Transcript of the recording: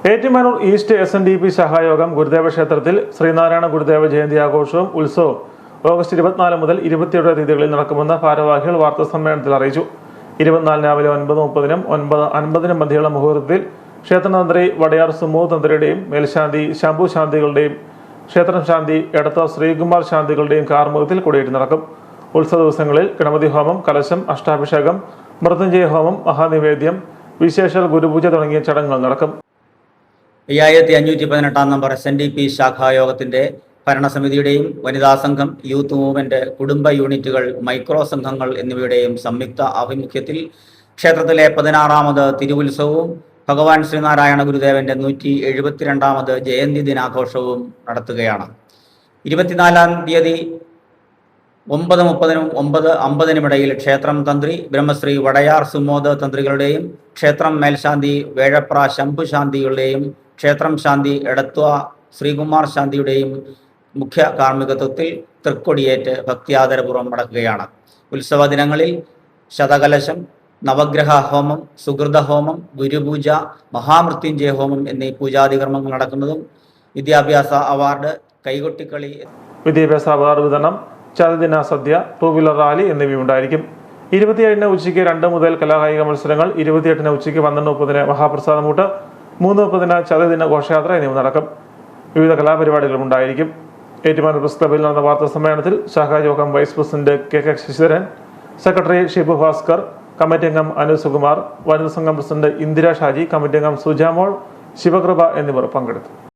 Ettumanoor east SNDP ശാഖായോഗം Gurudeva ക്ഷേത്രത്തിൽ ശ്രീനാരായണ ഗുരുദേവ ജയന്തി ആഘോഷവും ഉത്സവവും ഓഗസ്റ്റ് 24 മുതൽ 27 തീയതികളിൽ നടക്കുമെന്ന് ഭാരവാഹികൾ വാർത്താസമ്മേളനത്തിൽ അറിയിച്ചു. 24 രാവിലെ 9:30-നും 9:50-നും മധ്യയുള്ള മുഹൂർത്തത്തിൽ ക്ഷേത്രതന്ത്രി വടയാർ സുമോ തന്ത്രിയുടെയും മേൽശാന്തി ശംഭു ശാന്തികളുടെയും ക്ഷേത്രം ശാന്തി എടത്ത ശ്രീകുമാർ ശാന്തികളുടെയും കാർമുഖത്തിൽ കൊടിയേറ്റ് നടക്കും. ഉത്സവ ദിവസങ്ങളിൽ ഗണപതി ഹോമം, കലശം, അഷ്ടാഭിഷേകം, മൃത്യുഞ്ജയ ഹോമം, മഹാനിവേദ്യം, വിശേഷ ഗുരുപൂജ തുടങ്ങിയ ചടങ്ങുകൾ നടക്കും. 5518 നമ്പർ SNDP ശാഖായോഗത്തിന്റെ ഭരണസമിതിയുടെയും വനിതാ സംഘം, യൂത്ത് മൂവ്മെന്റ്, കുടുംബ യൂണിറ്റുകൾ, മൈക്രോ സംഘങ്ങൾ എന്നിവയുടെയും സംയുക്ത ആഭിമുഖ്യത്തിൽ ക്ഷേത്രത്തിലെ 16ാമത് തിരുവുത്സവവും ഭഗവാൻ ശ്രീനാരായണ ഗുരുദേവന്റെ 172ാമത് ജയന്തി ദിനാഘോഷവും നടത്തുകയാണ്. 24-ാം തീയതി 9:30-നും 9:50-നും ഇടയിൽ ക്ഷേത്രം തന്ത്രി ബ്രഹ്മശ്രീ വടയാർ സുമോദ് തന്ത്രികളുടെയും ക്ഷേത്രം മേൽശാന്തി വേഴപ്ര ശംഭു ശാന്തികളുടെയും ക്ഷേത്രം ശാന്തി എടത്വ ശ്രീകുമാർ ശാന്തിയുടെയും മുഖ്യ കാർമ്മികത്വത്തിൽ തൃക്കൊടിയേറ്റ് ഭക്തിയാദരപൂർവ്വം നടക്കുകയാണ്. ഉത്സവ ദിനങ്ങളിൽ ശതകലശം, നവഗ്രഹ ഹോമം, സുഹൃത ഹോമം, ഗുരുപൂജ, മഹാമൃത്യുഞ്ജയ ഹോമം എന്നീ പൂജാതികർമ്മങ്ങൾ നടക്കുന്നതും വിദ്യാഭ്യാസ അവാർഡ്, കൈകൊട്ടിക്കളി, വിദ്യാഭ്യാസ അവാർഡ് വിതരണം, ചതദിന സദ്യ, 2-വീലർ റാലി എന്നിവയുണ്ടായിരിക്കും. 27-ന് ഉച്ചയ്ക്ക് 2 മുതൽ കലാകായിക മത്സരങ്ങൾ, 28-ന് ഉച്ചയ്ക്ക് 12:30-ന് മഹാപ്രസാദമൂട്ട്, 3:30-ന് ചതദിന ഘോഷയാത്ര എന്നിവ നടക്കും. വിവിധ കലാപരിപാടികളും ഉണ്ടായിരിക്കും. ഏറ്റുമാനൂർ പ്രസ് ക്ലബിൽ നടന്ന വാർത്താ സമ്മേളനത്തിൽ ശാഖായോഗം vice president KK Sasidharan, secretary Shibu Bhaskar, committee അംഗം അനു സുകുമാർ, വനിതാ സംഘം പ്രസിഡന്റ് ഇന്ദിര ഷാജി, കമ്മിറ്റി അംഗം സുജാമോൾ, ശിവകൃപ എന്നിവർ പങ്കെടുത്തു.